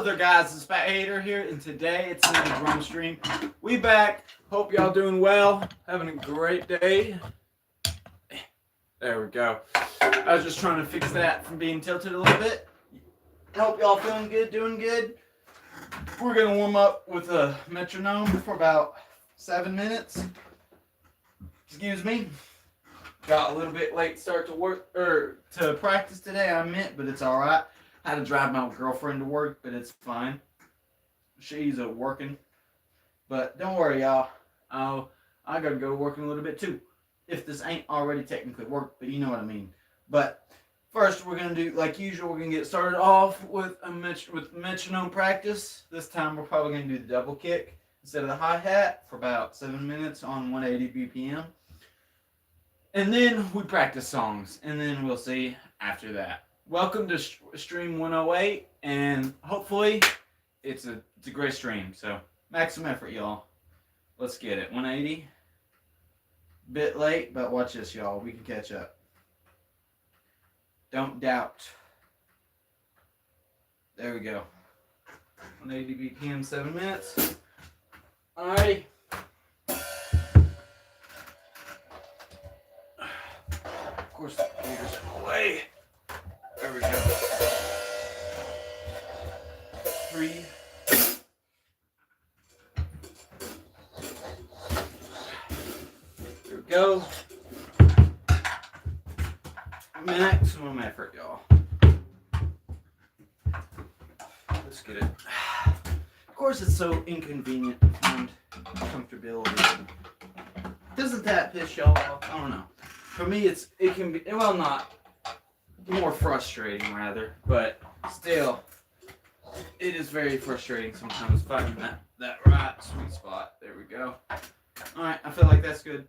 There guys, it's Fat Hater here, and today it's another drum stream. We back. Hope y'all doing well, having a great day. There we go. I was just trying to fix that from being tilted a little bit. Hope y'all feeling good, doing good. We're gonna warm up with a metronome for about 7 minutes. Excuse me. Got a little bit late start to work or to practice today. I meant, but it's all right. Had to drive my girlfriend to work, but it's fine. She's working. But don't worry, y'all. I gotta go working a little bit too. If this ain't already technically work, but you know what I mean. But first, we're gonna do like usual. We're gonna get started off with metronome practice. This time, we're probably gonna do the double kick instead of the hi hat for about 7 minutes on 180 BPM. And then we practice songs, and then we'll see after that. Welcome to stream 108, and hopefully it's a great stream. So maximum effort, y'all. Let's get it. 180. Bit late, but watch this, y'all. We can catch up. Don't doubt. There we go. 180 BPM, 7 minutes. Alrighty. Of course, the computer's away. There we go. 3. There we go. Maximum effort, y'all. Let's get it. Of course, it's so inconvenient to find comfortability. Doesn't that piss y'all off? I don't know. For me, it can be, well, not. More frustrating rather, but still it is very frustrating sometimes finding that right sweet spot. There we go. Alright, I feel like that's good.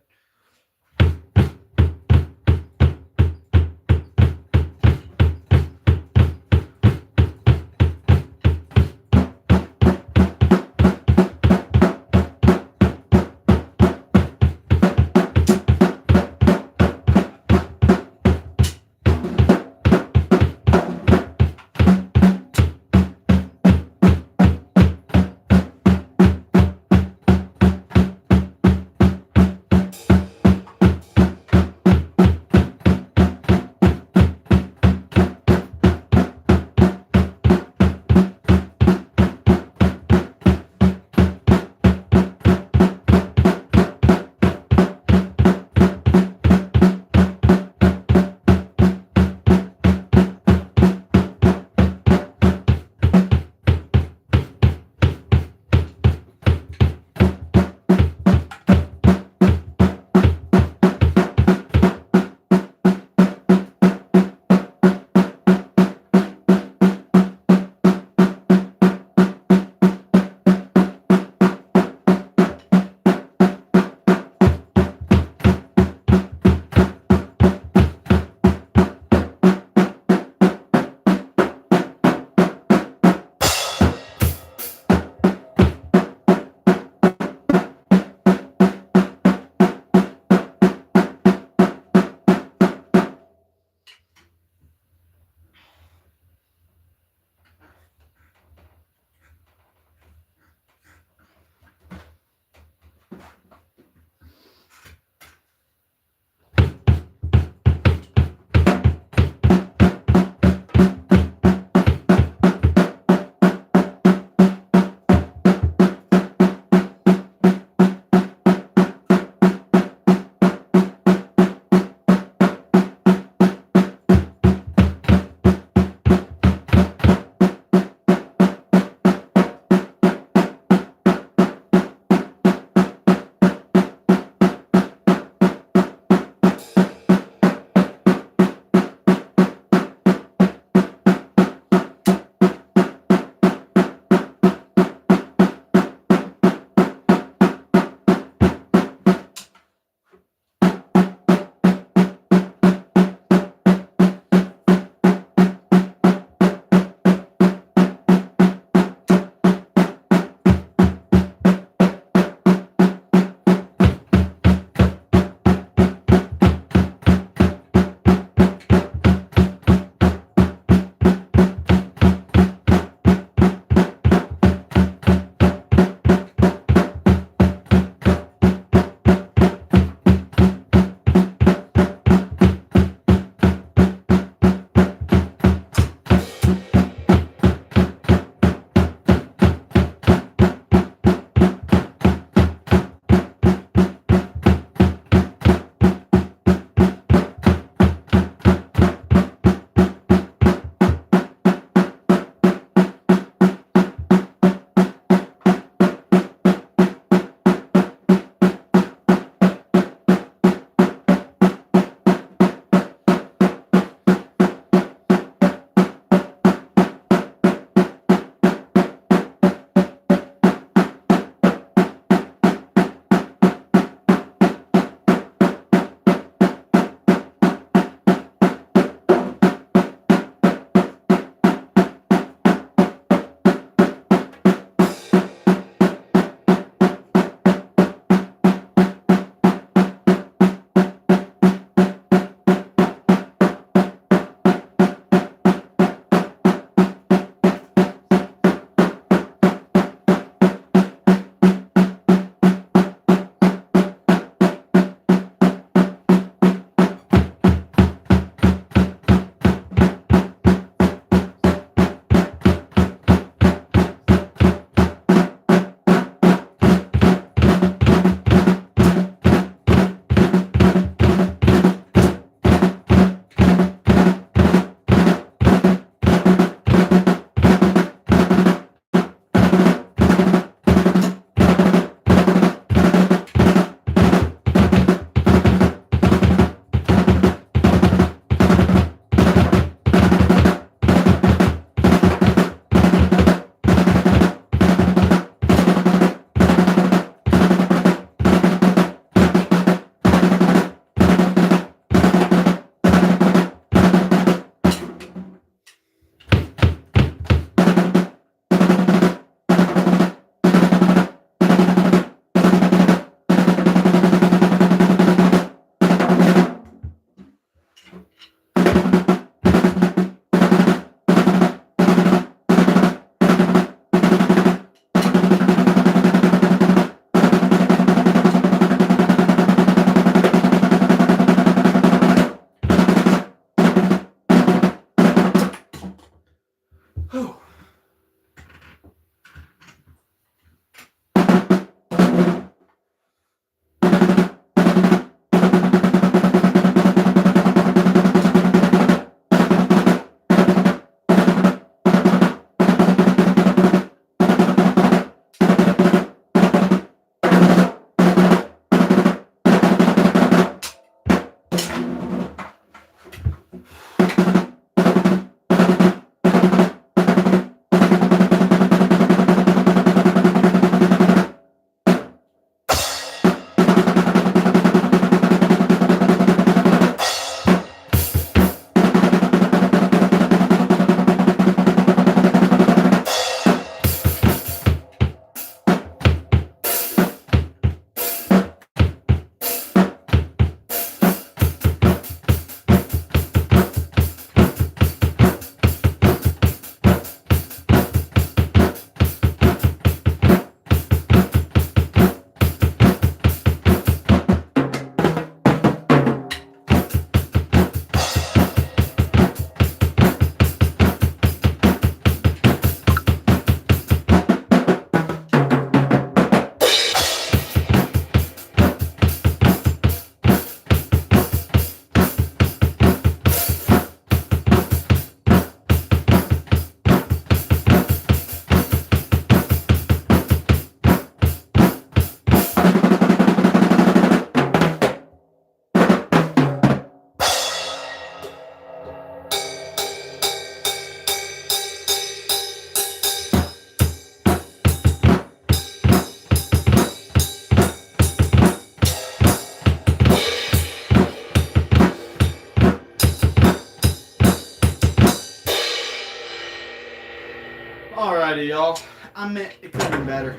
y'all. It could have been better.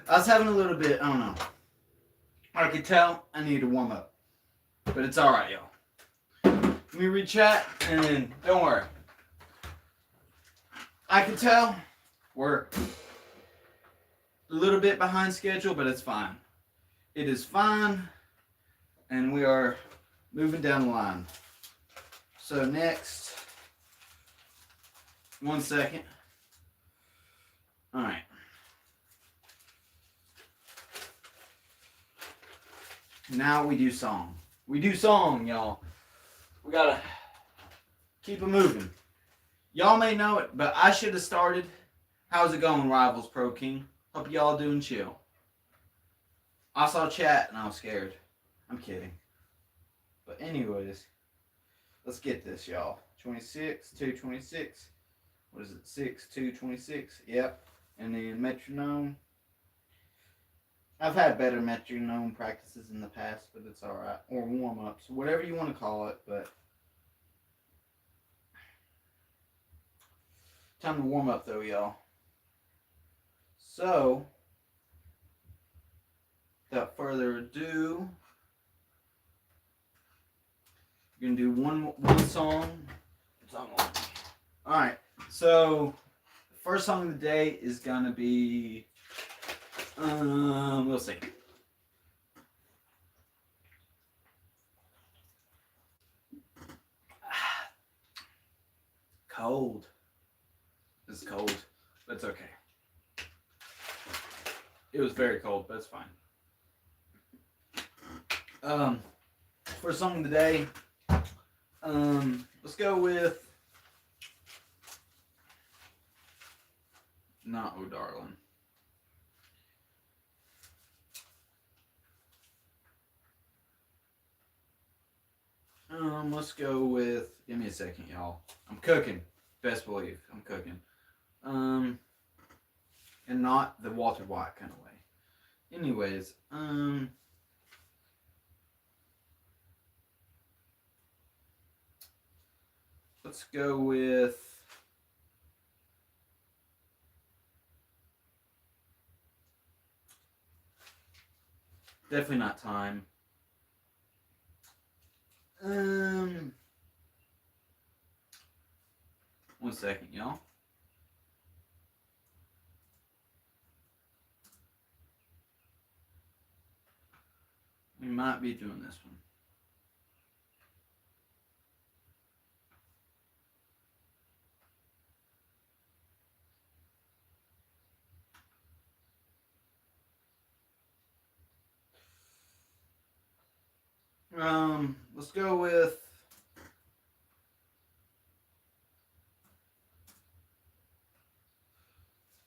I was having a little bit, I don't know. I could tell I needed to warm up. But it's alright, y'all. Let me read chat, and then, don't worry. I can tell we're a little bit behind schedule, but it's fine. It is fine, and we are moving down the line. So next, 1 second. All right. Now we do song. We do song, y'all. We gotta keep it moving. Y'all may know it, but I should have started. How's it going, Rivals Pro King? Hope y'all doing chill. I saw chat and I was scared. I'm kidding. But anyways, let's get this, y'all. 26, 226. What is it? 6, 226. Yep. And then metronome. I've had better metronome practices in the past, but it's alright. Or warm-ups. Whatever you want to call it, but time to warm up though, y'all. So, without further ado, we're gonna do one song. Alright, so the first song of the day is gonna be we'll see. Cold. It's cold, but it's okay. It was very cold, but it's fine. For song of the day, let's go with not Oh Darling. Let's go with, give me a second, y'all. I'm cooking. Best believe I'm cooking. And not the Walter White kind of way. Anyways, let's go with definitely not Time. 1 second, y'all. We might be doing this one. Let's go with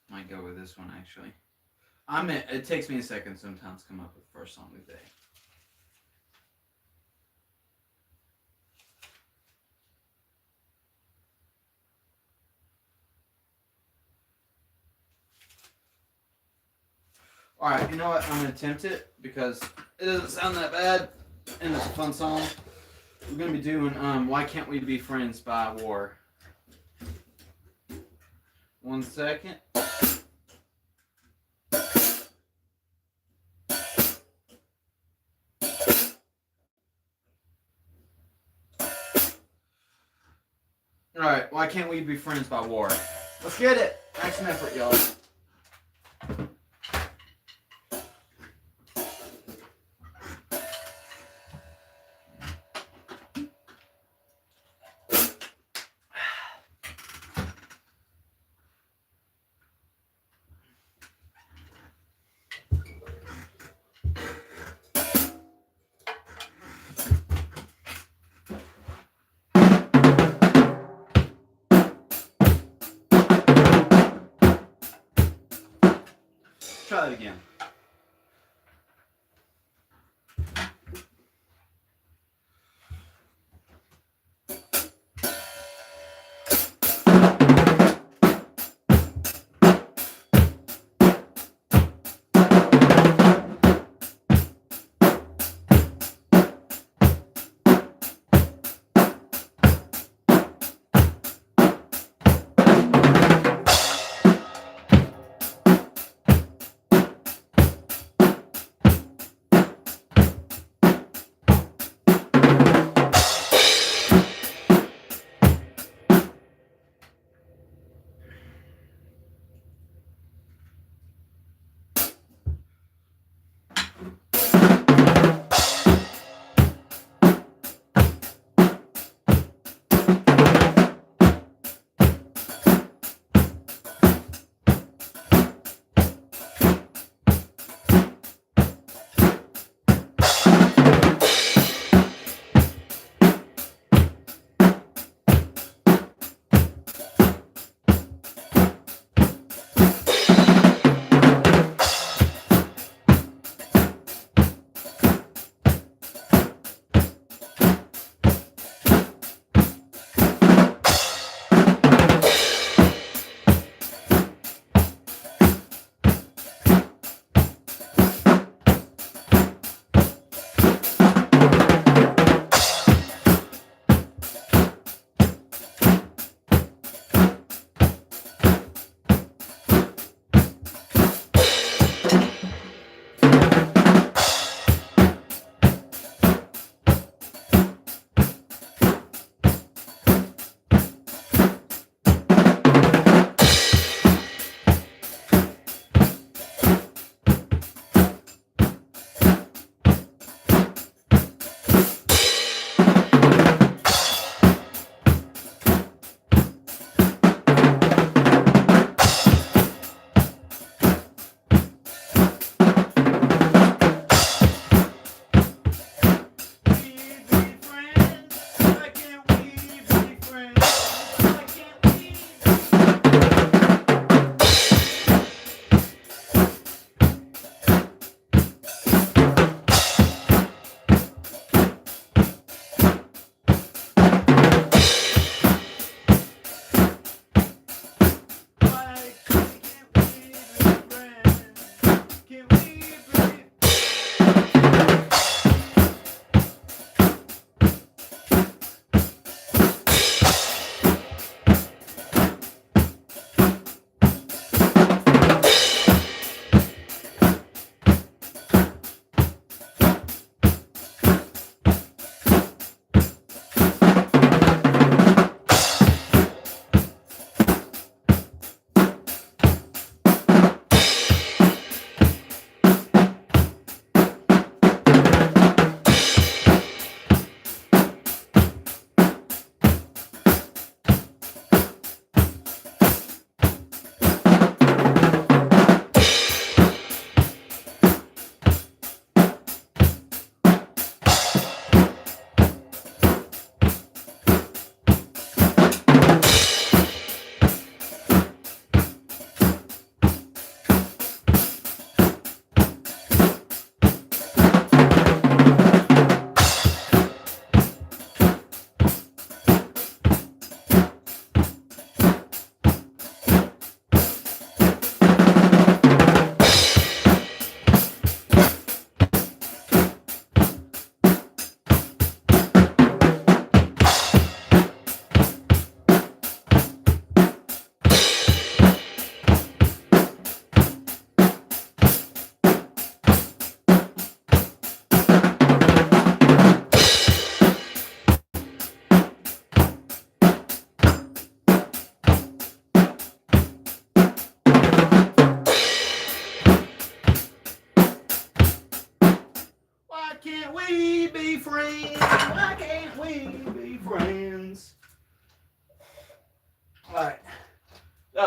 might go with this one actually. It takes me a second sometimes to come up with the first song of the day. Alright, you know what? I'm going to attempt it because it doesn't sound that bad and it's a fun song. We're going to be doing Why Can't We Be Friends by War. 1 second. Alright, Why Can't We Be Friends by War. Let's get it. Action effort, y'all. Try it again.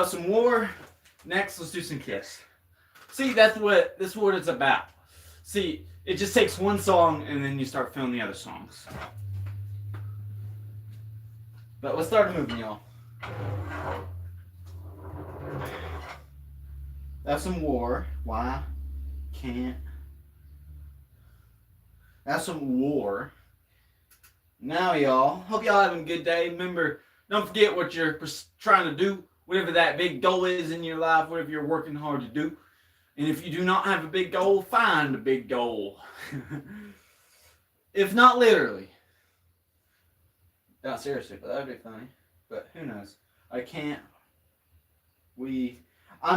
out some War. Next, let's do some Kiss. See, that's what it's about. See, it just takes one song and then you start feeling the other songs. But let's start moving, y'all. That's some War. Why can't? That's some War. Now, y'all, hope y'all having a good day. Remember, don't forget what you're trying to do, whatever that big goal is in your life, whatever you're working hard to do. And if you do not have a big goal, find a big goal. If not literally. Not seriously, but that would be funny. But who knows? I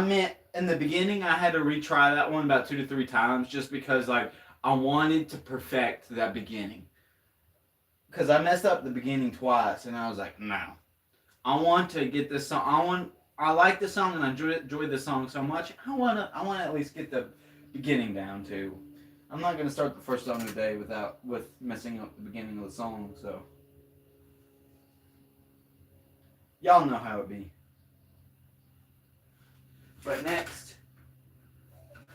meant in the beginning, I had to retry that one about 2 to 3 times just because, like, I wanted to perfect that beginning. Because I messed up the beginning twice, and I was like, no. I want to get this song. I like the song, and I enjoy the song so much. I want to at least get the beginning down too. I'm not gonna start the first song of the day with messing up the beginning of the song. So y'all know how it be. But next,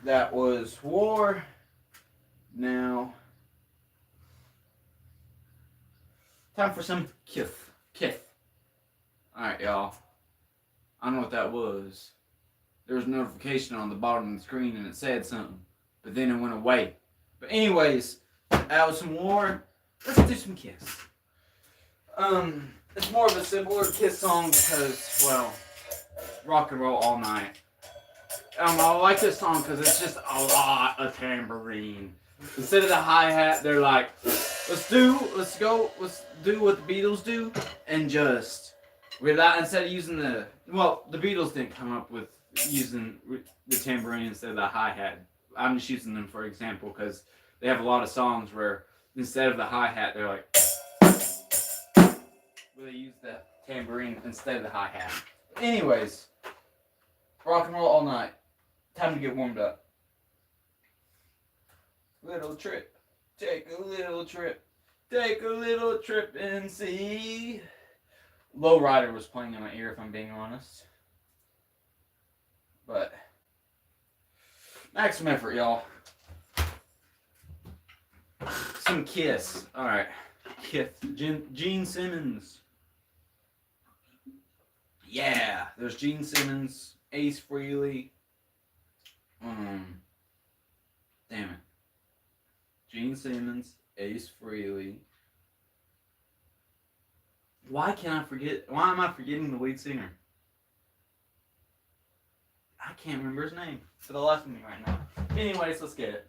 that was War. Now, time for some Kith. Alright, y'all. I don't know what that was. There was a notification on the bottom of the screen and it said something. But then it went away. But anyways, that was some War. Let's do some Kiss. It's more of a simpler Kiss song because, well, Rock and Roll All Night. I like this song because it's just a lot of tambourine. Instead of the hi-hat, they're like, let's do what the Beatles do, and just instead of using the Beatles didn't come up with using the tambourine instead of the hi-hat. I'm just using them for example because they have a lot of songs where instead of the hi-hat, they're like, where they use the tambourine instead of the hi-hat. Anyways, Rock and Roll All Night. Time to get warmed up. Little trip, take a little trip, take a little trip and see. Low Rider was playing in my ear, if I'm being honest. But maximum effort, y'all. Some Kiss. All right, Kiss. Gene Simmons. Yeah, there's Gene Simmons, Ace Frehley. Damn it. Gene Simmons, Ace Frehley. Why am I forgetting the lead singer? I can't remember his name for the life of me right now. Anyways, let's get it.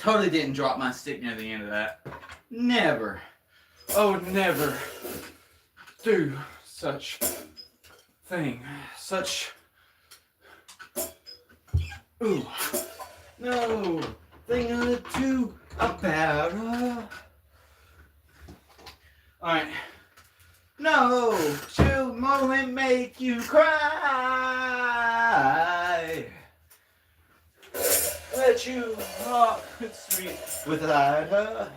Totally didn't drop my stick near the end of that. Never. I would never do such thing. Such. Ooh. No thing to do about her. Alright. No, she'll only make you cry. Let you walk the street without her.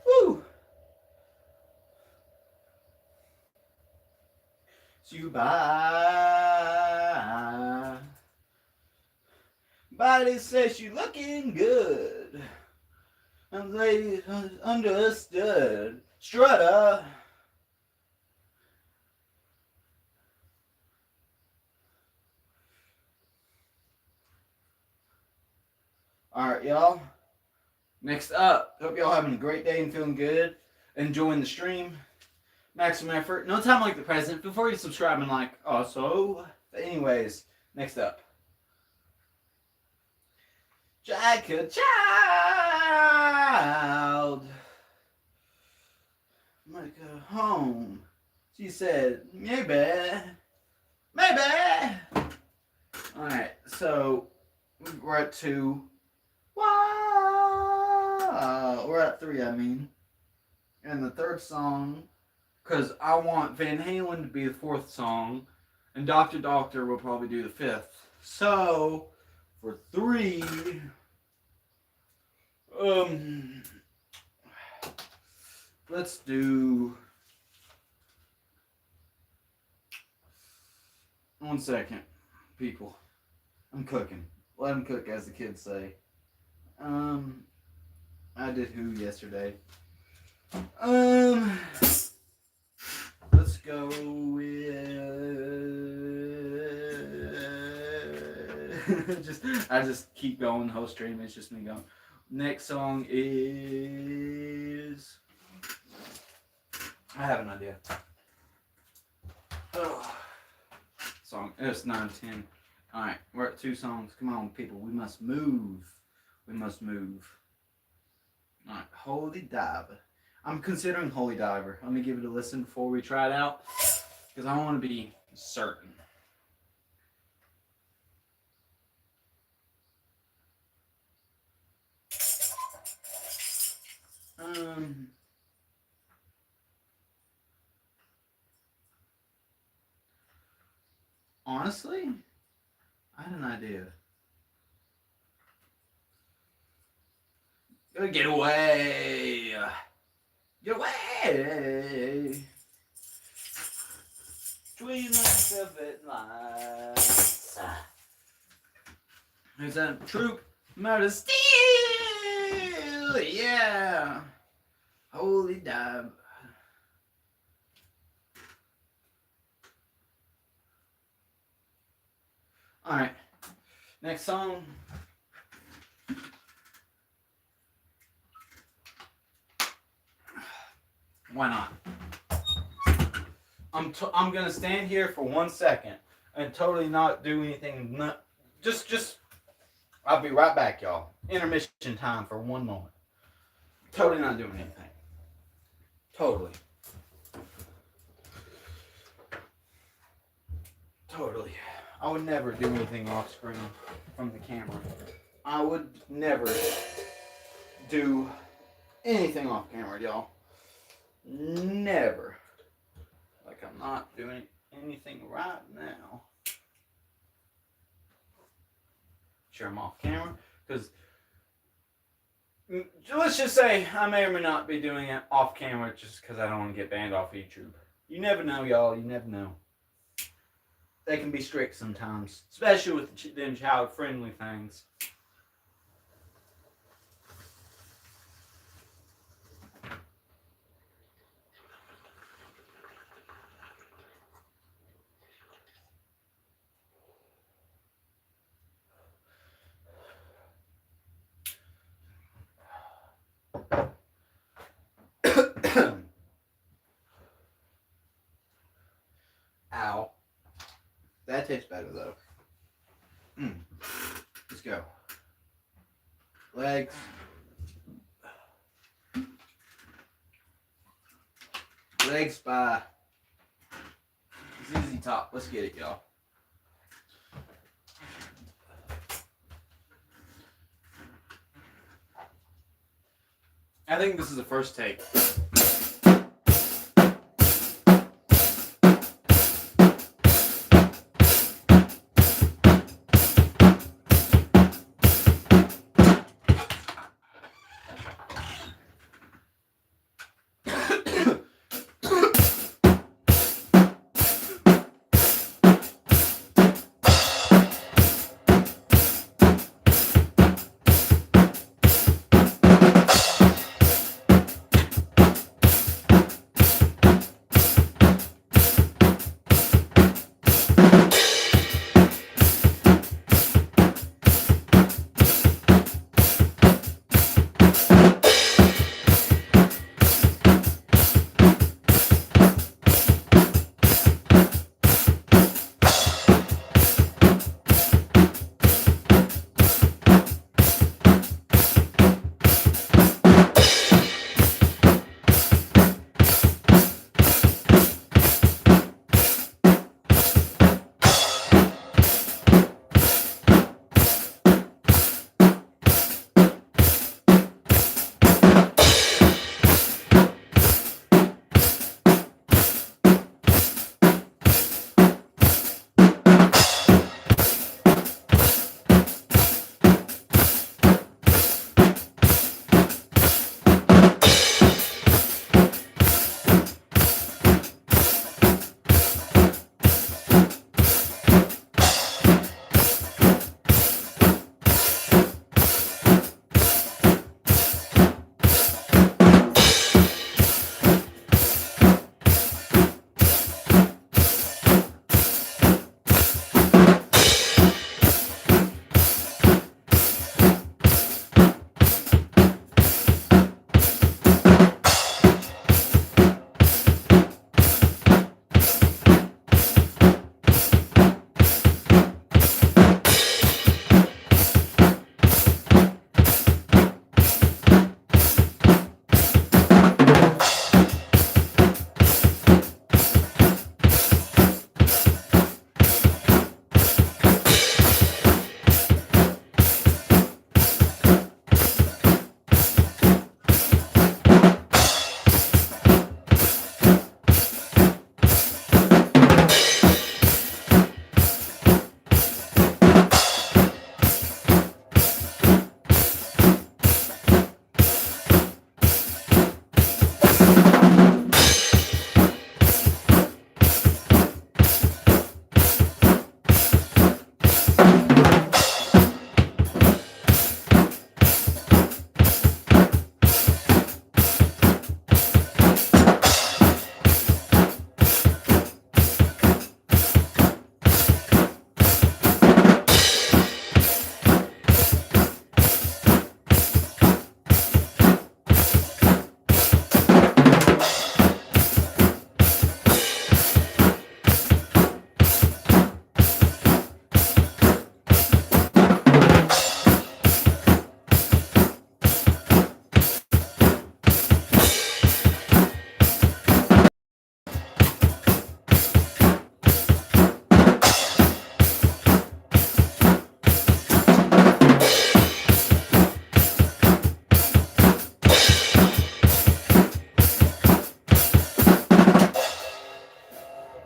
Woo! So you buy. Body says you looking good. And they understood. Strutter. Alright, y'all. Next up, hope y'all having a great day and feeling good. Enjoying the stream. Maximum effort. No time like the present. Before you subscribe and like also. But anyways, next up. Jack a child. Might go home. She said, maybe. Alright, so we're at 2. Wow. We're at 3, I mean. And the third song, because I want Van Halen to be the 4th song, and Dr. Doctor will probably do the 5th. So, for 3, let's do. One second, people. I'm cooking. Let them cook, as the kids say. I did Who yesterday. Let's go with I just keep going the whole stream. It's just me going. Next song is. I have an idea. Song. It's 9:10. All right, we're at 2 songs. Come on, people. We must move. We must move. All right, Holy Diver. I'm considering Holy Diver. Let me give it a listen before we try it out, because I want to be certain. Honestly, I had an idea. Get away! Get away! Between myself at lights. There's a troop murder still! Yeah! Holy dive. Alright. Next song. Why not? I'm gonna stand here for 1 second and totally not do anything. Just I'll be right back, y'all. Intermission time for 1 moment. Totally not doing anything. Totally. I would never do anything off screen from the camera. I would never do anything off camera, y'all. Never. Like I'm not doing anything right now. Sure, I'm off camera because let's just say I may or may not be doing it off camera just because I don't want to get banned off YouTube. You never know, y'all. You never know. They can be strict sometimes, especially with them child-friendly things. Ow. That tastes better though. Let's go. Legs. Legs by ZZ Top. Let's get it, y'all. I think this is the first take.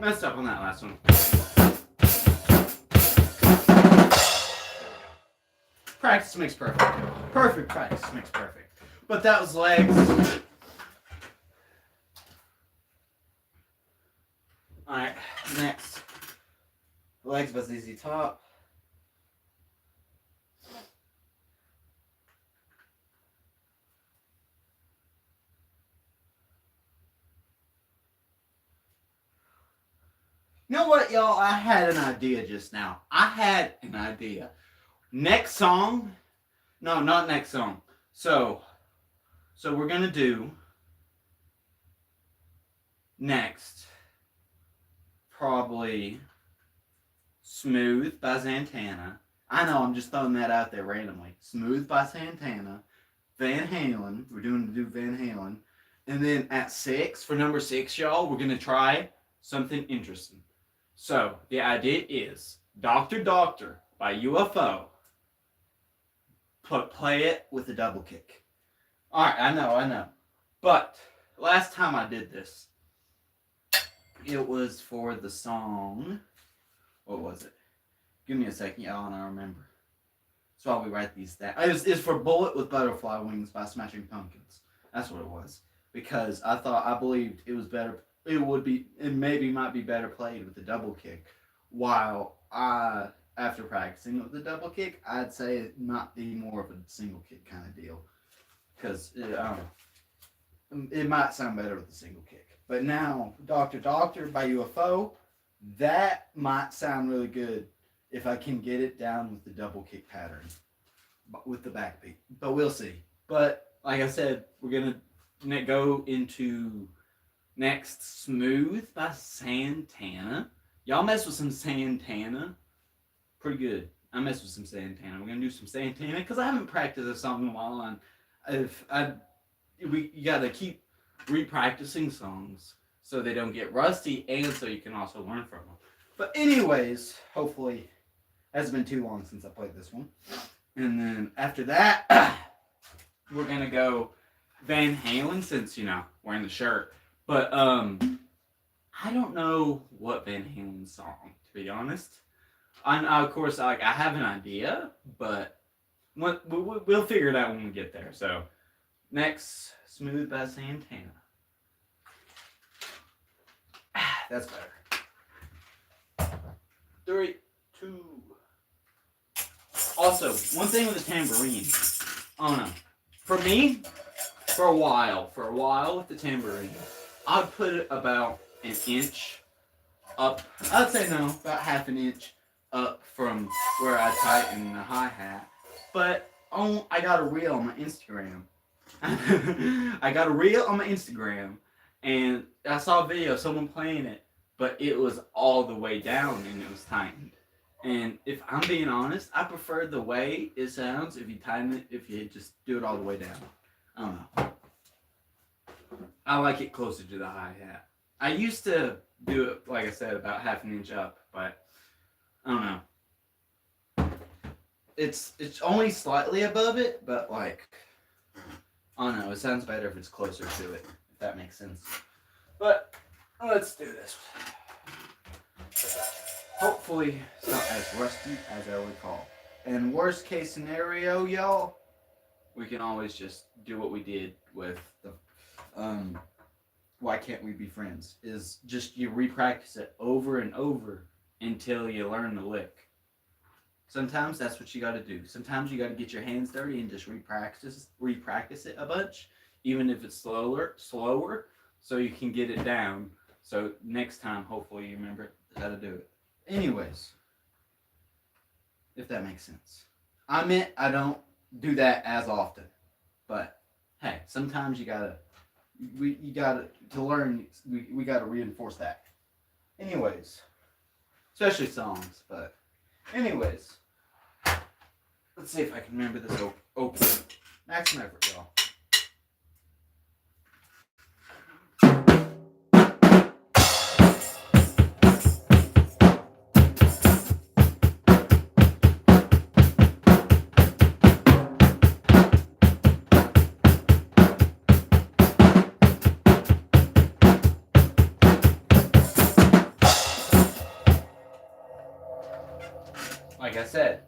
Messed up on that last one. Practice makes perfect. Perfect practice makes perfect. But that was legs. Alright, next. Legs by ZZ Top. You know what, y'all? I had an idea just now. I had an idea. Next song. No, not next song. So we're going to do next probably Smooth by Zantana. I know I'm just throwing that out there randomly. Smooth by Santana, Van Halen. We're doing to do Van Halen. And then at 6, for number 6, y'all, we're going to try something interesting. So, the idea is Doctor Doctor by UFO. Play it with a double kick. Alright, I know. But, last time I did this, it was for the song. What was it? Give me a second, y'all, and I remember. That's why we write these down. It's for Bullet with Butterfly Wings by Smashing Pumpkins. That's what it was. Because I believed it was better. It maybe might be better played with a double kick. While after practicing with the double kick, I'd say it might be more of a single kick kind of deal. Because, it might sound better with the single kick. But now, Doctor Doctor by UFO, that might sound really good if I can get it down with the double kick pattern, with the backbeat. But we'll see. But, like I said, we're going to go into next Smooth by Santana. Y'all mess with some Santana. Pretty good. I mess with some Santana. We're going to do some Santana because I haven't practiced a song in a while. And you got to keep repracticing songs so they don't get rusty and so you can also learn from them. But anyways, hopefully it hasn't been too long since I played this one. And then after that, we're going to go Van Halen since, wearing the shirt. But I don't know what Van Halen song, to be honest. Of course, I have an idea, but we'll figure it out when we get there. So next, Smooth by Santana. That's better. 3, 2. Also, one thing with the tambourine. I don't know. For me, for a while with the tambourine, I'd put it about an inch up. I'd say no, about half an inch up from where I tighten the hi-hat. But I got a reel on my Instagram. And I saw a video of someone playing it, but it was all the way down and it was tightened. And if I'm being honest, I prefer the way it sounds if you tighten it, if you just do it all the way down. I don't know. I like it closer to the hi-hat. I used to do it, like I said, about half an inch up, but I don't know. It's only slightly above it, but like, I don't know, it sounds better if it's closer to it, if that makes sense. But let's do this. Hopefully it's not as rusty as I recall. And worst case scenario, y'all, we can always just do what we did with the Why Can't We Be Friends? Is just you repractice it over and over until you learn the lick. Sometimes that's what you got to do. Sometimes you got to get your hands dirty and just repractice it a bunch, even if it's slower, so you can get it down. So next time, hopefully, you remember how to do it. Anyways, if that makes sense. I don't do that as often, but hey, sometimes you gotta to learn. We gotta reinforce that. Anyways, especially songs. But anyways, let's see if I can remember this open. Maximum effort, y'all. Like I said,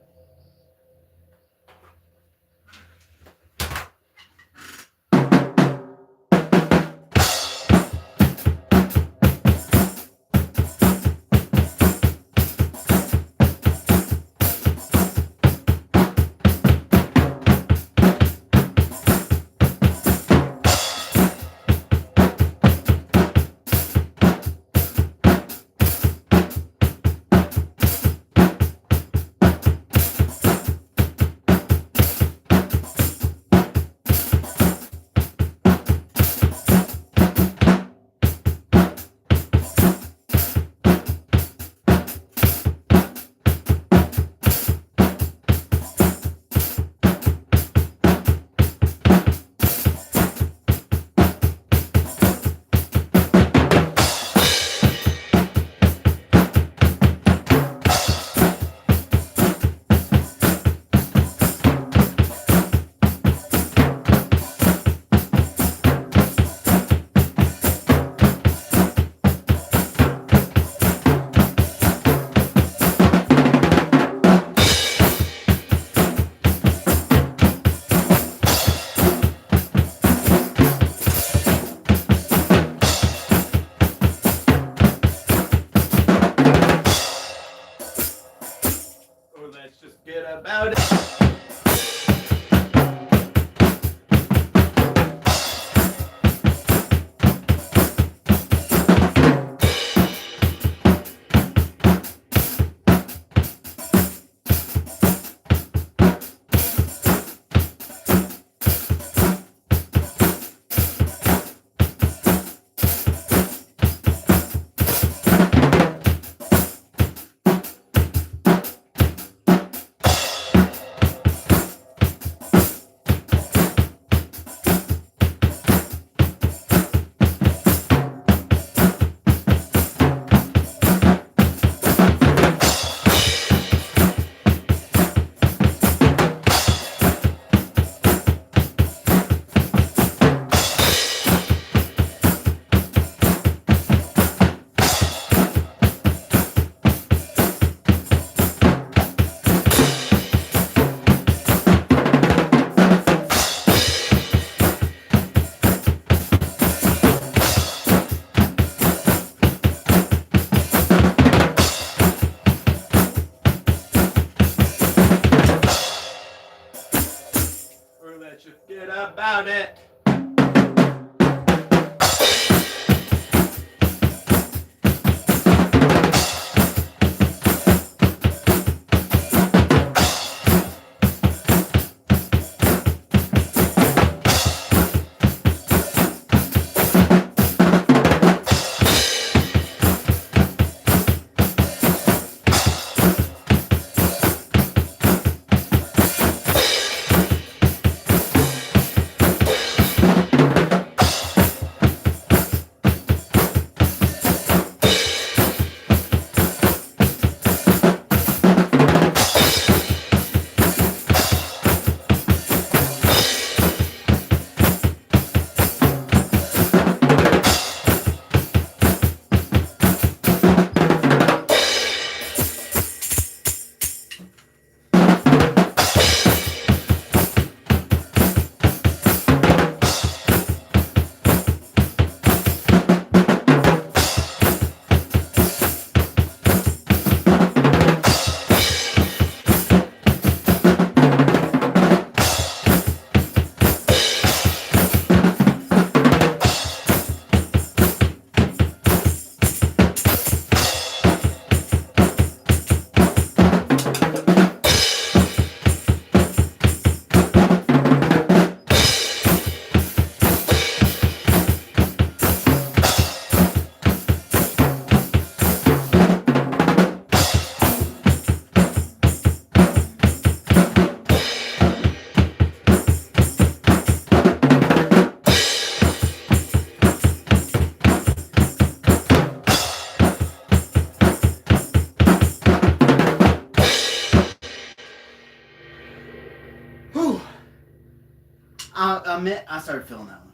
I started feeling that one.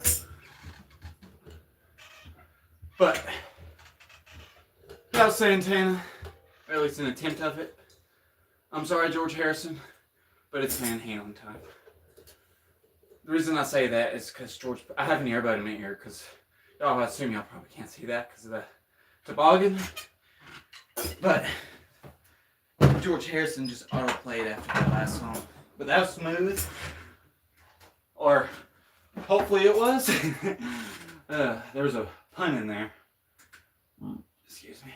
But without Santana, or at least an attempt of it. I'm sorry, George Harrison, but it's Van Halen time. The reason I say that is because I have an earbud in my ear because y'all assume y'all probably can't see that because of the toboggan. But George Harrison just auto-played after that last song. But that was smooth. Or hopefully it was. There was a pun in there. Excuse me.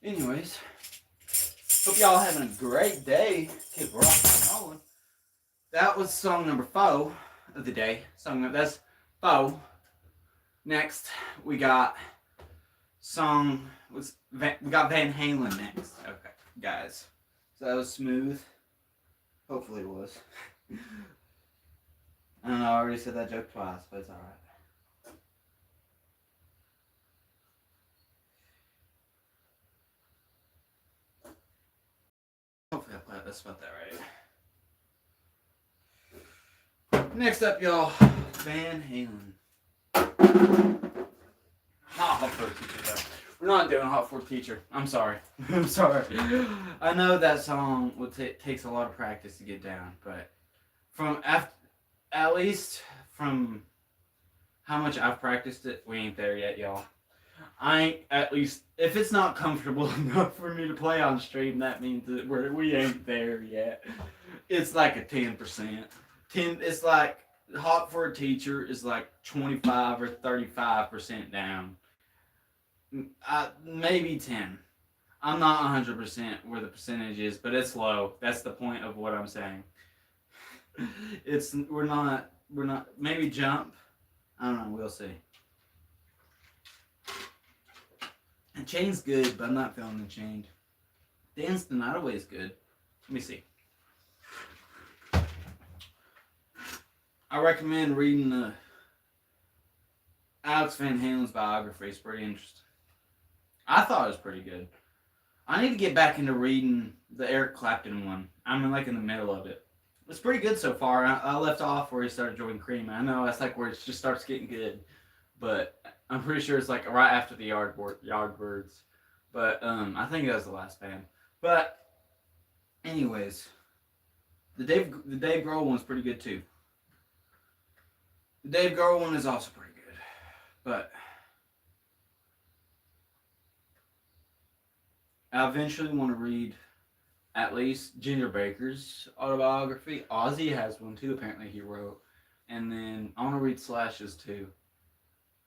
Anyways, hope y'all having a great day. Keep rocking and rolling. That was song number 4 of the day. That's 4. Next, we got we got Van Halen next. Okay, guys. So that was smooth. Hopefully it was. I don't know, I already said that joke twice, but it's alright. Hopefully I spelled that right. Next up, y'all, Van Halen. Not Hot for a Teacher, though. We're not doing Hot for a Teacher. I'm sorry. I'm sorry. I know that song takes a lot of practice to get down, but at least from how much I've practiced it, we ain't there yet, y'all. At least, if it's not comfortable enough for me to play on stream, that means that we ain't there yet. It's like a 10%. It's like, Hot for a Teacher is like 25 or 35% down. Maybe 10. I'm not 100% where the percentage is, but it's low. That's the point of what I'm saying. We're not, maybe Jump. I don't know, we'll see. Chain's good, but I'm not feeling the Chain. Dance the Night Away is good. Let me see. I recommend reading Alex Van Halen's biography. It's pretty interesting. I thought it was pretty good. I need to get back into reading the Eric Clapton one. I'm in the middle of it. It's pretty good so far. I left off where he started joining Cream. I know that's like where it just starts getting good, but I'm pretty sure it's like right after the Yardbirds. But I think that was the last band. But anyways, the Dave Grohl one's pretty good too. The Dave Grohl one is also pretty good, but I eventually want to read at least Ginger Baker's autobiography. Ozzy has one too, apparently he wrote. And then I want to read Slash's too.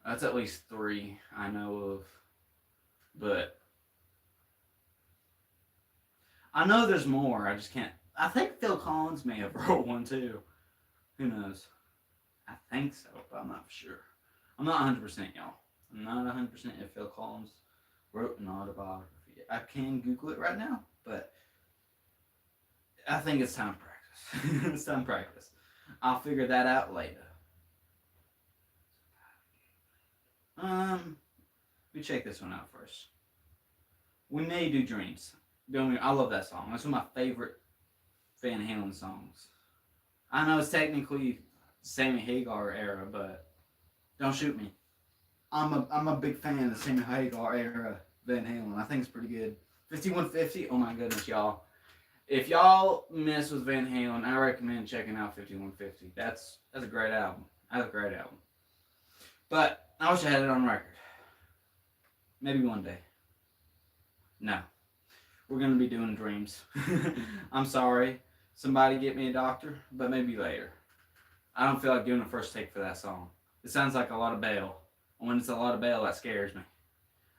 That's at least 3 I know of. But I know there's more, I just can't. I think Phil Collins may have wrote one too. Who knows? I think so, but I'm not sure. I'm not 100%, y'all. I'm not 100% if Phil Collins wrote an autobiography. I can Google it right now, but I think it's time to practice. It's time to practice. I'll figure that out later. Let me check this one out first. We May Do Dreams. I love that song. That's one of my favorite Van Halen songs. I know it's technically Sammy Hagar era, but don't shoot me. I'm a big fan of the Sammy Hagar era Van Halen. I think it's pretty good. 5150, oh my goodness, y'all. If y'all mess with Van Halen, I recommend checking out 5150. That's a great album. That's a great album. But I wish I had it on record. Maybe one day. No. We're going to be doing Dreams. I'm sorry. Somebody get me a doctor, but maybe later. I don't feel like doing a first take for that song. It sounds like a lot of bail. When it's a lot of bail, that scares me.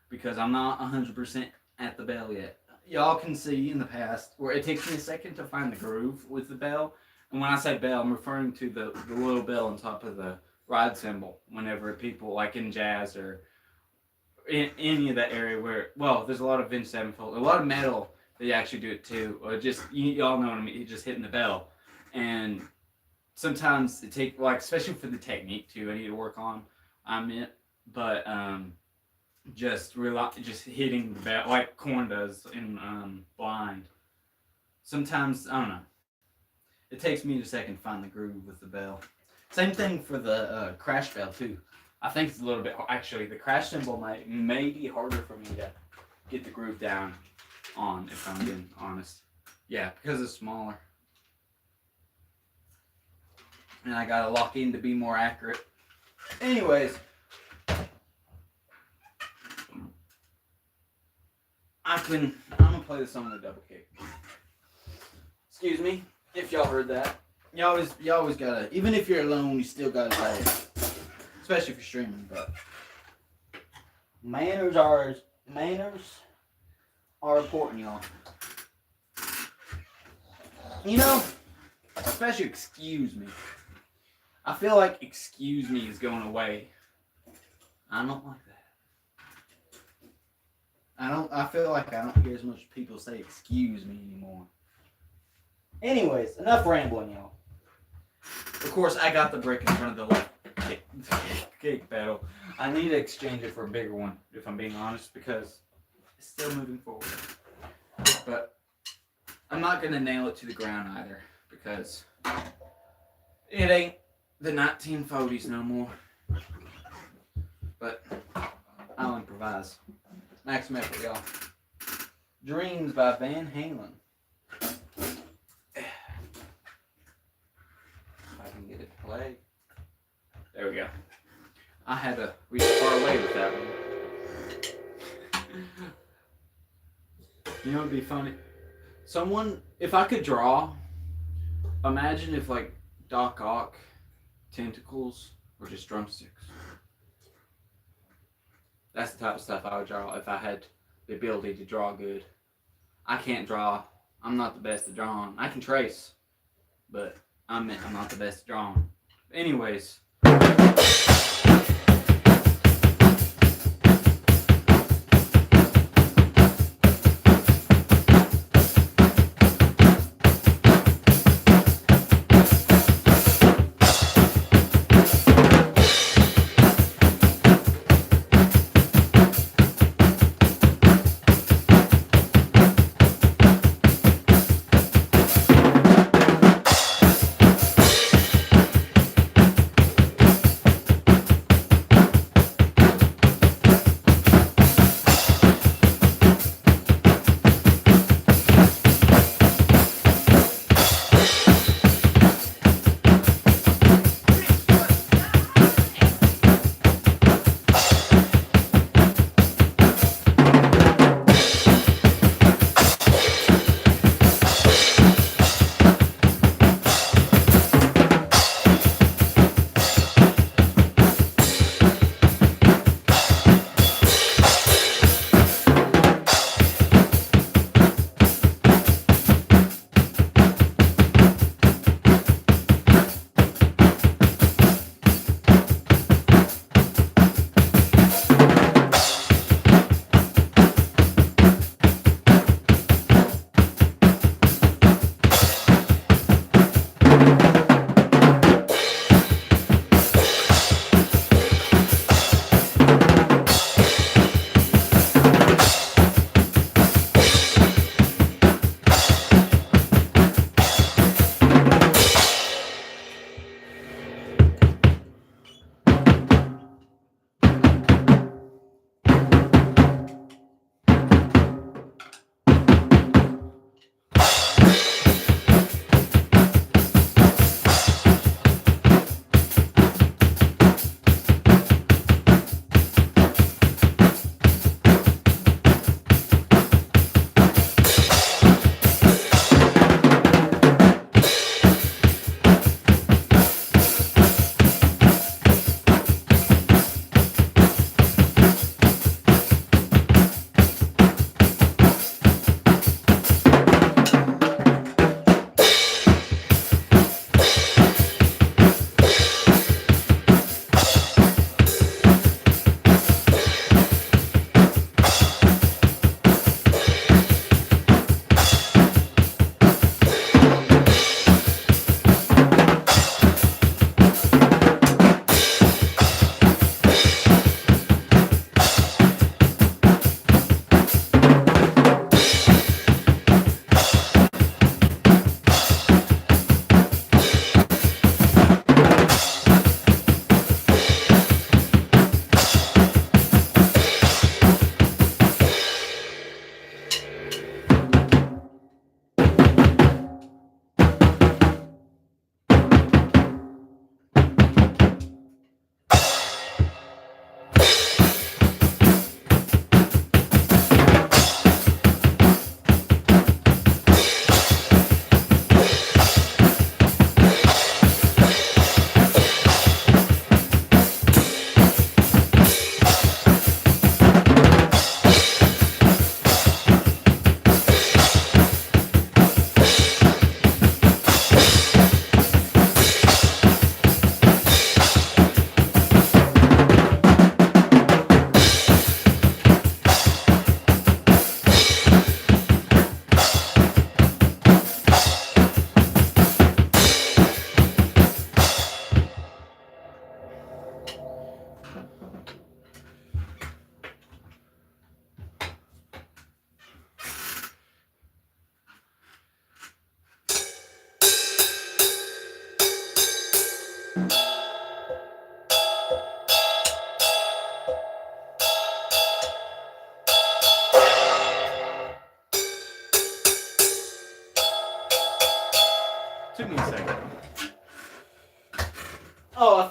Because I'm not 100% at the bell yet. Y'all can see in the past where it takes me a second to find the groove with the bell. And when I say bell, I'm referring to the little bell on top of the ride cymbal. Whenever people, like in jazz or in any of that area where, well, there's a lot of Vince Sevenfold, a lot of metal, they actually do it too. Or just, y'all know what I mean, just hitting the bell. And sometimes it takes, like, especially for the technique too, I need to work on. But just hitting the bell like Korn does in Blind. Sometimes, I don't know, it takes me a second to find the groove with the bell. Same thing for the crash bell too. I think it's a little bit actually the crash cymbal may be harder for me to get the groove down on, if I'm being honest. Yeah, because it's smaller. And I gotta lock in to be more accurate. Anyways, I'm gonna play the song with double kick. Excuse me, if y'all heard that. You always gotta, even if you're alone, you still gotta play it. Especially if you're streaming, but manners are important, y'all. You know, especially excuse me. I feel like excuse me is going away. I don't like that. I feel like I don't hear as much people say excuse me anymore. Anyways, enough rambling, y'all. Of course, I got the brick in front of the left kick pedal. I need to exchange it for a bigger one, if I'm being honest, because it's still moving forward. But I'm not going to nail it to the ground either, because it ain't the 1940s no more. But I'll improvise. Maximum effort, y'all. Dreams by Van Halen. If I can get it to play. There we go. I had to reach far away with that one. You know what would be funny? If I could draw, imagine if like Doc Ock tentacles were just drumsticks. That's the type of stuff I would draw if I had the ability to draw good. I can't draw. I'm not the best at drawing. I can trace, but I'm not the best at drawing. Anyways.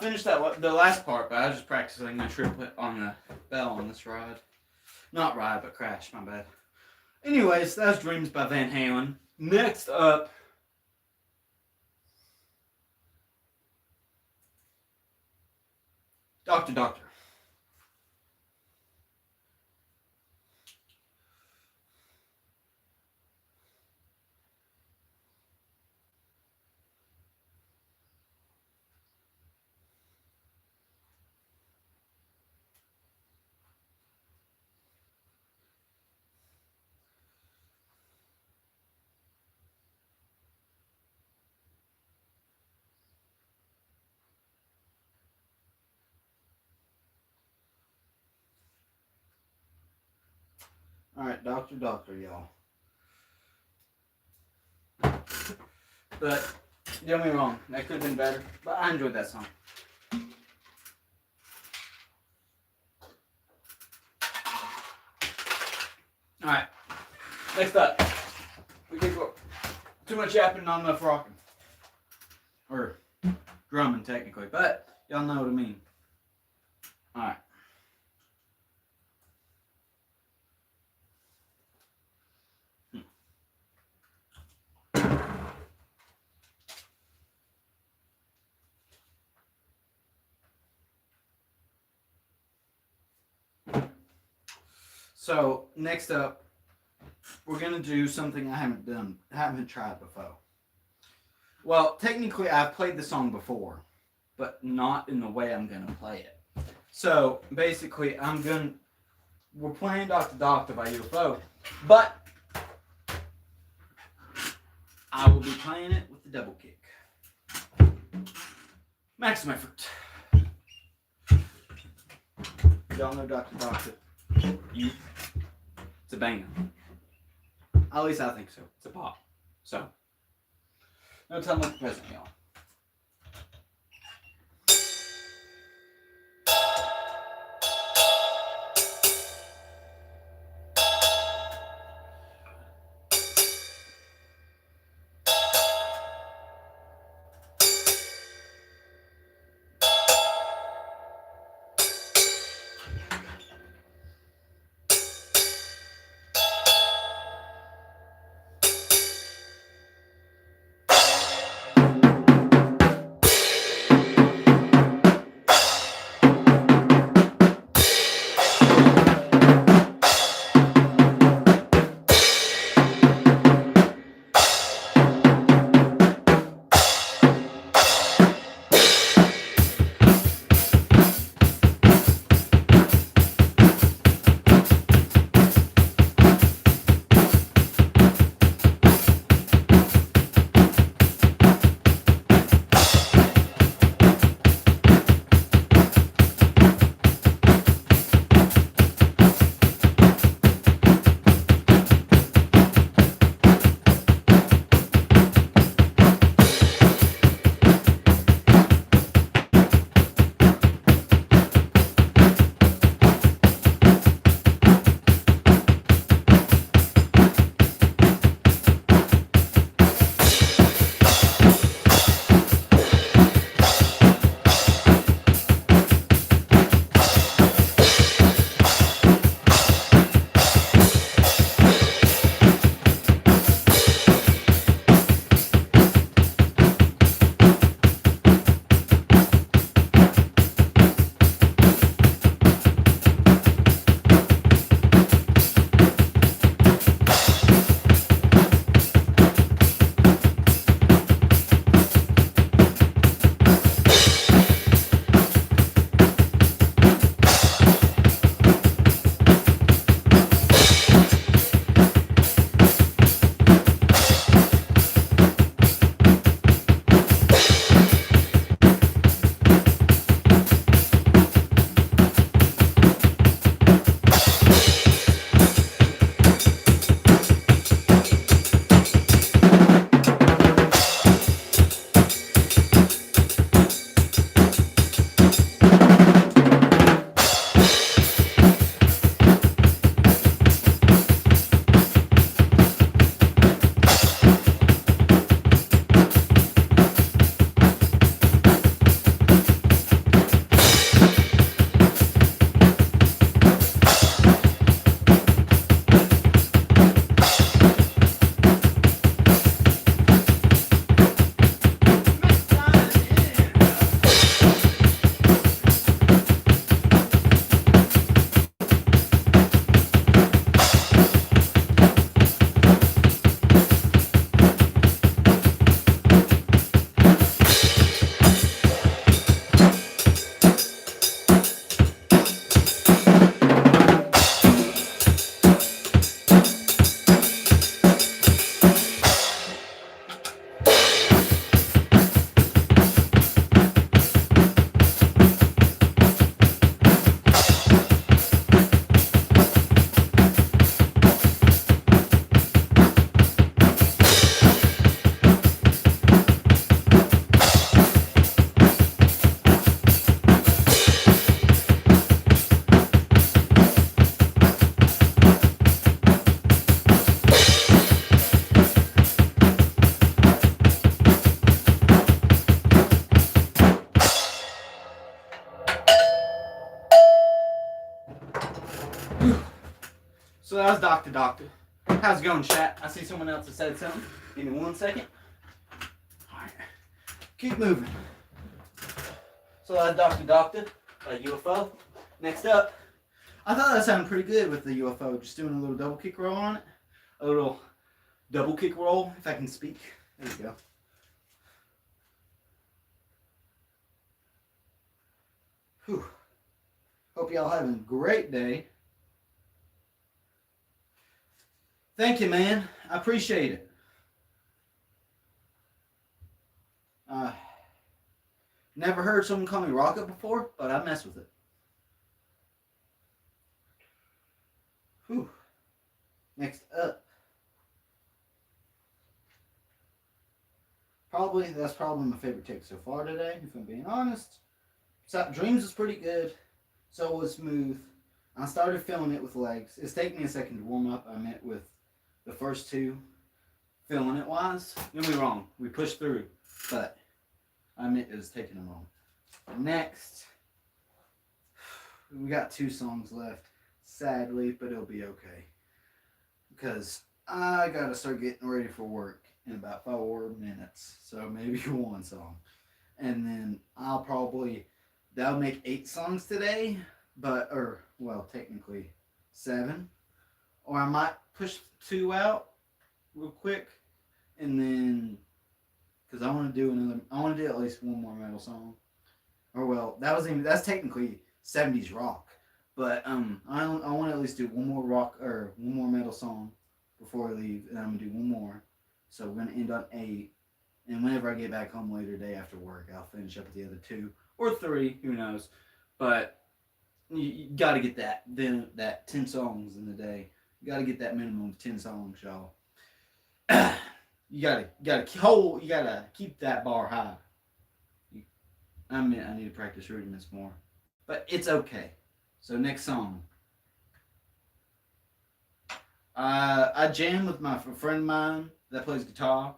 finished the last part, but I was just practicing my triplet on the bell on this ride. Not ride, but crash. My bad. Anyways, that was Dreams by Van Halen. Next up, Dr. Doctor. Alright, Dr. Doctor, y'all. But, don't get me wrong, that could have been better, but I enjoyed that song. Alright, next up. We can go. Too much yapping, not enough rocking. Or drumming, technically, but y'all know what I mean. Alright. So next up, we're gonna do something I haven't tried before. Well, technically I've played the song before, but not in the way I'm gonna play it. So basically we're playing Dr. Doctor by UFO, but I will be playing it with the double kick. Maximum effort. Y'all know Dr. Doctor. It's a banger. At least I think so. It's a pop. So, no time like the present, y'all. Whew. So that was Doctor Doctor. How's it going, chat? I see someone else that said something. Give me 1 second. Alright. Keep moving. So that's Doctor Doctor, a UFO. Next up, I thought that sounded pretty good with the UFO. Just doing a little double kick roll on it. A little double kick roll, if I can speak. There you go. Whew. Hope y'all having a great day. Thank you, man. I appreciate it. Never heard someone call me Rocket before, but I mess with it. Whew. Next up. That's probably my favorite take so far today, if I'm being honest. Dreams was pretty good. So was Smooth. I started filling it with legs. It's taken me a second to warm up. I meant with the first two, filling it wise. Don't get me wrong, we pushed through, but I meant it was taking a moment. Next, we got 2 songs left, sadly, but it'll be okay. Because I gotta start getting ready for work in about 4 minutes. So maybe 1 song. And then that'll make 8 songs today, technically 7. Or I might push 2 out real quick, and then, because I want to do at least 1 more metal song. Or that's technically 70s rock. But I want to at least do 1 more rock, or 1 more metal song before I leave, and I'm going to do 1 more. So we're going to end on 8. And whenever I get back home later today after work, I'll finish up with the other 2 or 3, who knows. But you got to get that 10 songs in the day. You got to get that minimum of 10 songs, y'all. You gotta keep that bar high. I need to practice rudiments more, but it's okay. So next song. I jam with my friend of mine that plays guitar.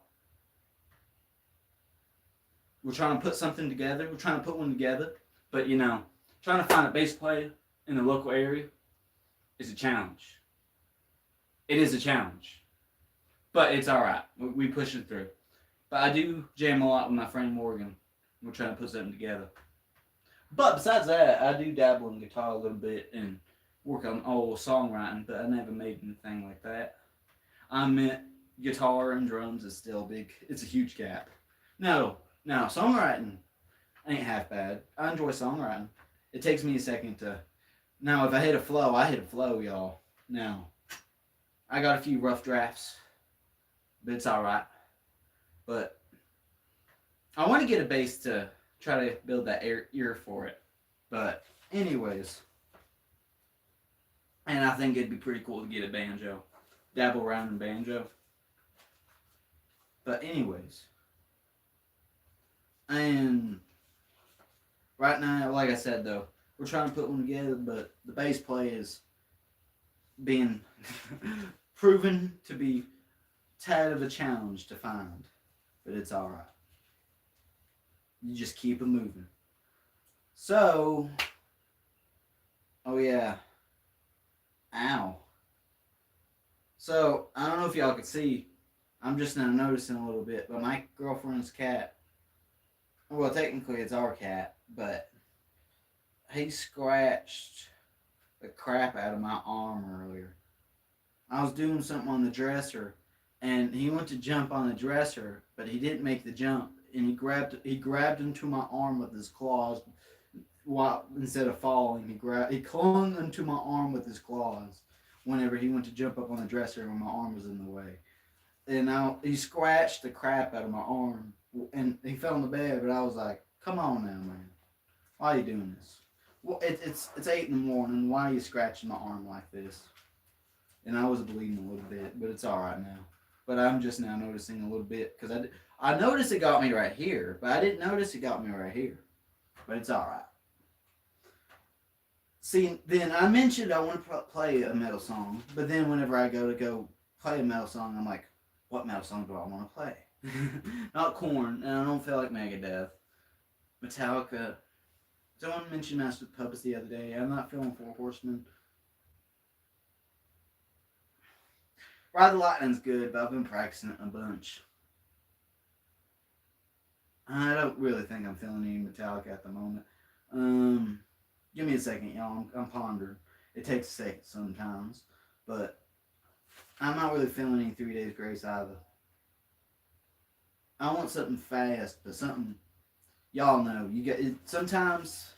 We're trying to put something together. We're trying to put one together, but trying to find a bass player in the local area is a challenge. It is a challenge, but it's all right. We push it through. But I do jam a lot with my friend Morgan. We're trying to put something together. But besides that, I do dabble in guitar a little bit and work on old songwriting, but I never made anything like that. I meant guitar and drums is still big. It's a huge gap. No, songwriting ain't half bad. I enjoy songwriting. It takes me a second to... Now, if I hit a flow, y'all. Now, I got a few rough drafts, but it's alright. But I want to get a bass to try to build that ear for it. But anyways, and I think it'd be pretty cool to get a banjo. Dabble around in banjo. But anyways, and right now, like I said though, we're trying to put one together, but the bass play is being proven to be tad of a challenge to find. But it's alright. You just keep it moving. So, oh yeah. Ow. So, I don't know if y'all could see, I'm just now noticing a little bit, but my girlfriend's cat, well, technically it's our cat, but he scratched the crap out of my arm earlier. I was doing something on the dresser, and he went to jump on the dresser, but he didn't make the jump, and he grabbed into my arm with his claws. Instead of falling, he clung onto my arm with his claws whenever he went to jump up on the dresser when my arm was in the way. And now he scratched the crap out of my arm, and he fell on the bed, but I was like, come on now, man. Why are you doing this? Well, it's 8 in the morning. Why are you scratching my arm like this? And I was bleeding a little bit, but it's all right now. But I'm just now noticing a little bit, because I noticed it got me right here, but I didn't notice it got me right here. But it's all right. See, then I mentioned I want to play a metal song, but then whenever I go play a metal song, I'm like, what metal song do I want to play? Not Korn, and I don't feel like Megadeth. Metallica. Someone mentioned Master of Puppets the other day. I'm not feeling Four Horsemen. Ride the Lightning's good, but I've been practicing it a bunch. I don't really think I'm feeling any Metallica at the moment. Give me a second, y'all. I'm pondering. It takes a second sometimes, but I'm not really feeling any 3 Days Grace either. I want something fast, but something y'all know. You get it, sometimes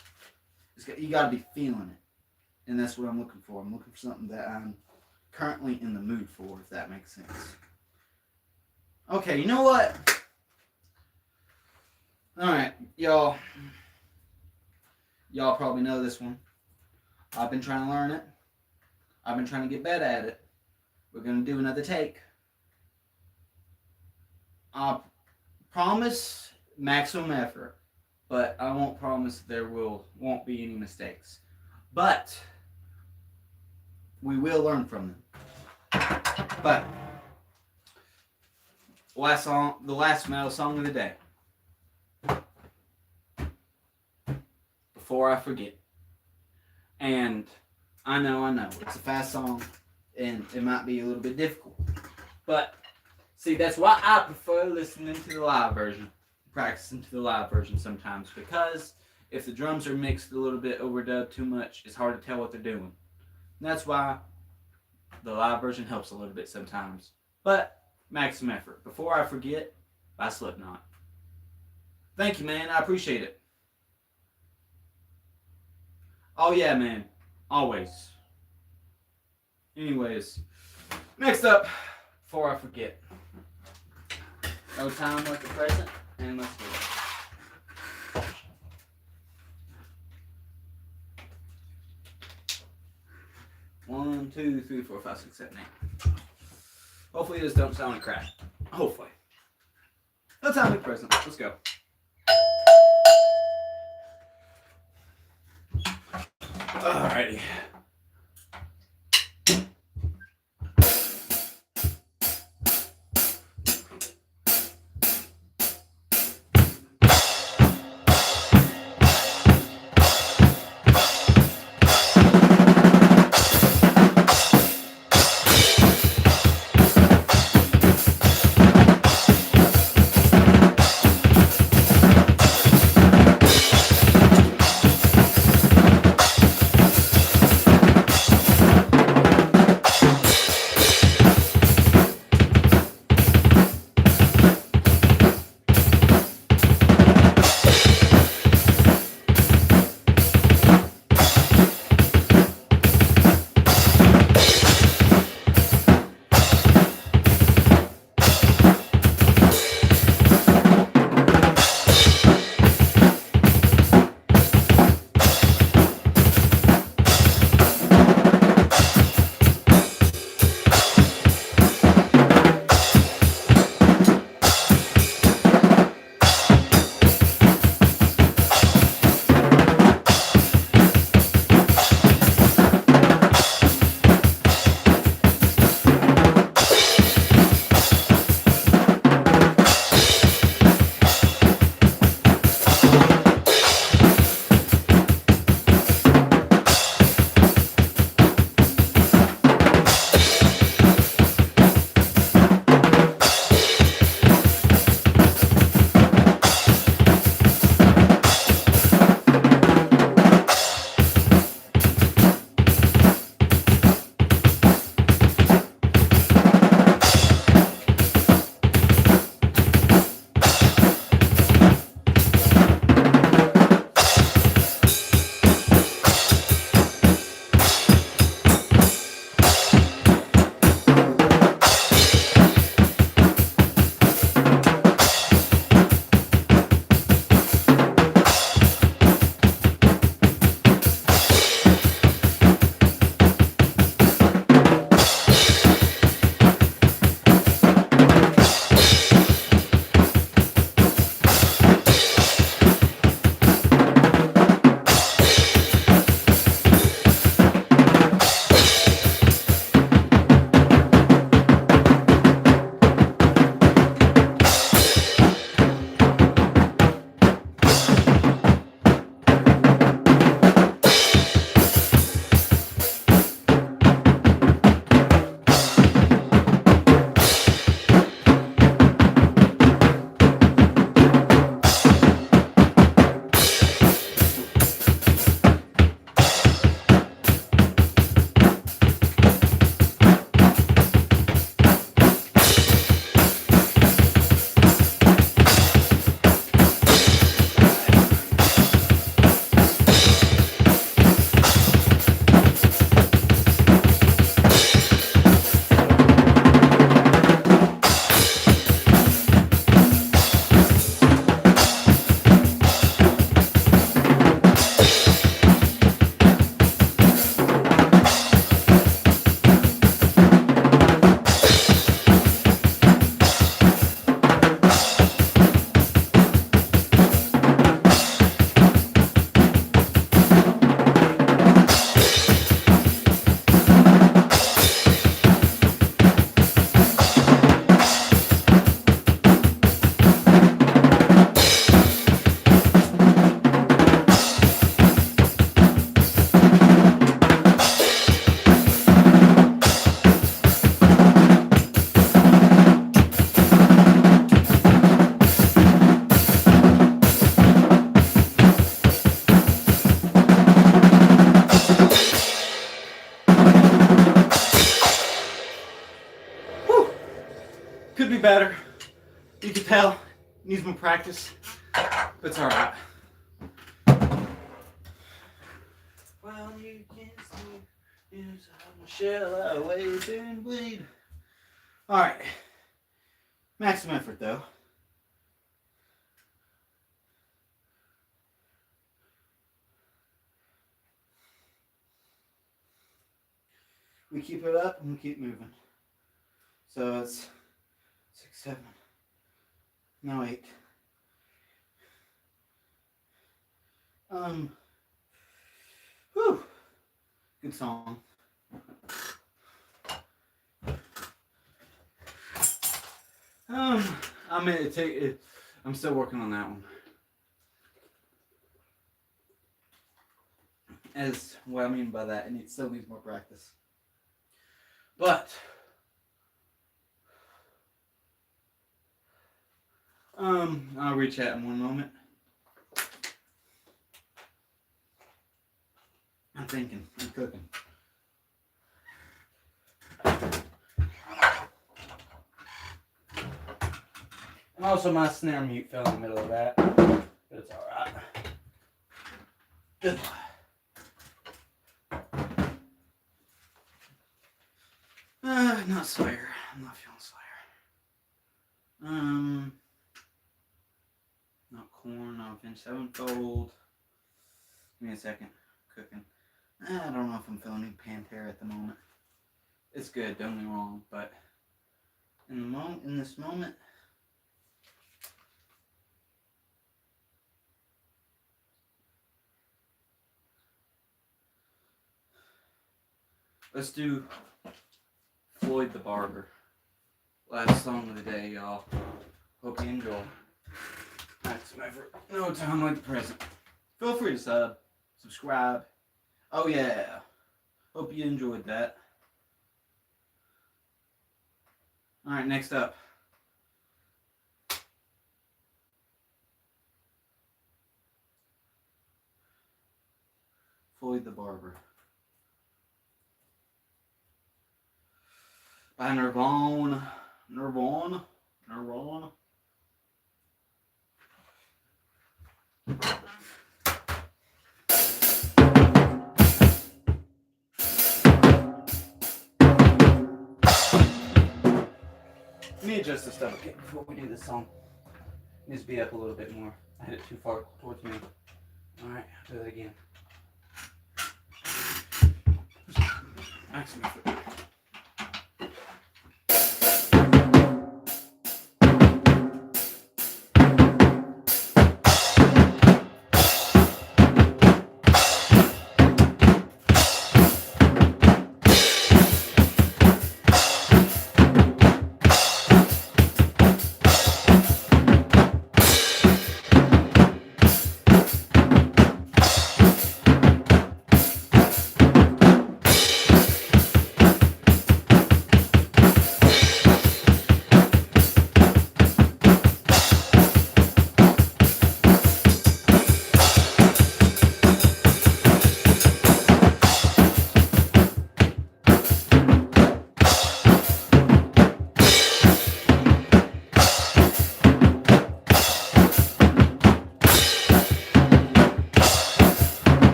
you got to be feeling it, and that's what I'm looking for. I'm looking for something that I'm currently in the mood for, if that makes sense. Okay, you know what? All right, y'all. Y'all probably know this one. I've been trying to learn it. I've been trying to get better at it. We're going to do another take. I promise maximum effort, but I won't promise there won't be any mistakes. But we will learn from them. But the last metal song of the day. Before I forget. And I know, it's a fast song, and it might be a little bit difficult. But, see, that's why I prefer listening to the live version, practicing to the live version sometimes, because if the drums are mixed a little bit overdubbed too much, it's hard to tell what they're doing. And that's why the live version helps a little bit sometimes. But, maximum effort. Before I Forget by Slipknot. Thank you, man. I appreciate it. Oh, yeah, man. Always. Anyways, next up, Before I Forget. No time like the present, and let's do it. One, two, 3, 4, 5, 6, 7, 8. Hopefully this don't sound like crap. Hopefully. No time like the present. Let's go. Alrighty. better. You can tell. Needs more practice. But it's alright. Well, you can see inside my shell, I wait and bleed. Alright. Maximum effort though. We keep it up and we keep moving. So it's 6, 7, now 8. Whew. Good song. I'm gonna take it. I'm still working on that one. As what I mean by that, and it still needs more practice. But I'll reach out in one moment. I'm thinking, I'm cooking. And also my snare mute fell in the middle of that. But it's alright. Good. Not Slayer. I'm not feeling Slayer. Not Korn, not Avenged Sevenfold. Give me a second. Cooking. I don't know if I'm feeling Pantera at the moment. It's good, don't get me wrong, but in this moment, let's do Floyd the Barber. Last song of the day, y'all. Hope you enjoy. That's my favorite. No time like the present. Feel free to subscribe. Oh yeah. Hope you enjoyed that. Alright, next up. Floyd the Barber. By Nirvana. Let me adjust this stuff okay before we do this song. It needs to be up a little bit more. I had it too far towards me. Alright, I'll do that again. Maximum effort.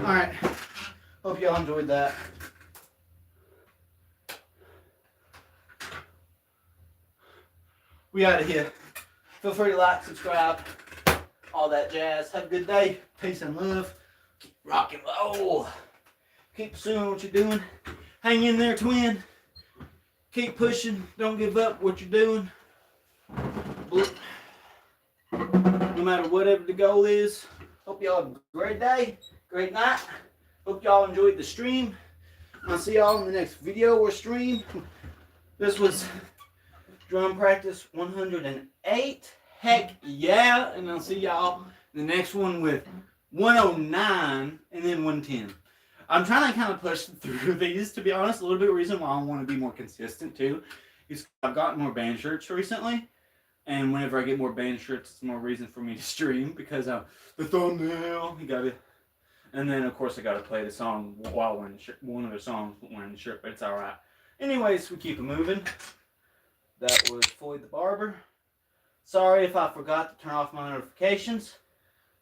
Alright. Hope y'all enjoyed that. We out of here. Feel free to like, subscribe, all that jazz. Have a good day. Peace and love. Keep rock and roll. Keep pursuing what you're doing. Hang in there, twin. Keep pushing. Don't give up what you're doing. No matter whatever the goal is. Hope y'all have a great day, great night. Hope y'all enjoyed the stream. I'll see y'all in the next video or stream. This was drum practice 108. Heck yeah. And I'll see y'all in the next one with 109 and then 110. I'm trying to kind of push through these, to be honest. A little bit of reason why I want to be more consistent too is I've gotten more band shirts recently. And whenever I get more band shirts, it's more reason for me to stream because the thumbnail, you gotta. And then of course I gotta play the song while wearing the shirt. One of the songs wearing the shirt, but it's alright. Anyways, we keep it moving. That was Floyd the Barber. Sorry if I forgot to turn off my notifications.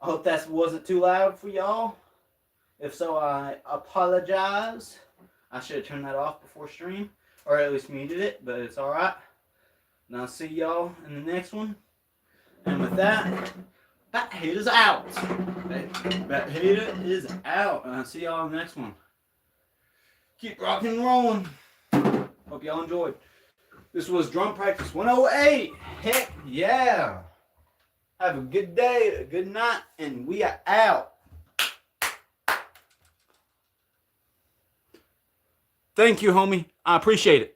I hope that wasn't too loud for y'all. If so, I apologize. I should have turned that off before stream, or at least muted it, but it's alright. And I'll see y'all in the next one. And with that, Bat Hater's out. Bat Hater is out. And I'll see y'all in the next one. Keep rocking and rolling. Hope y'all enjoyed. This was Drum Practice 108. Heck yeah. Have a good day, a good night, and we are out. Thank you, homie. I appreciate it.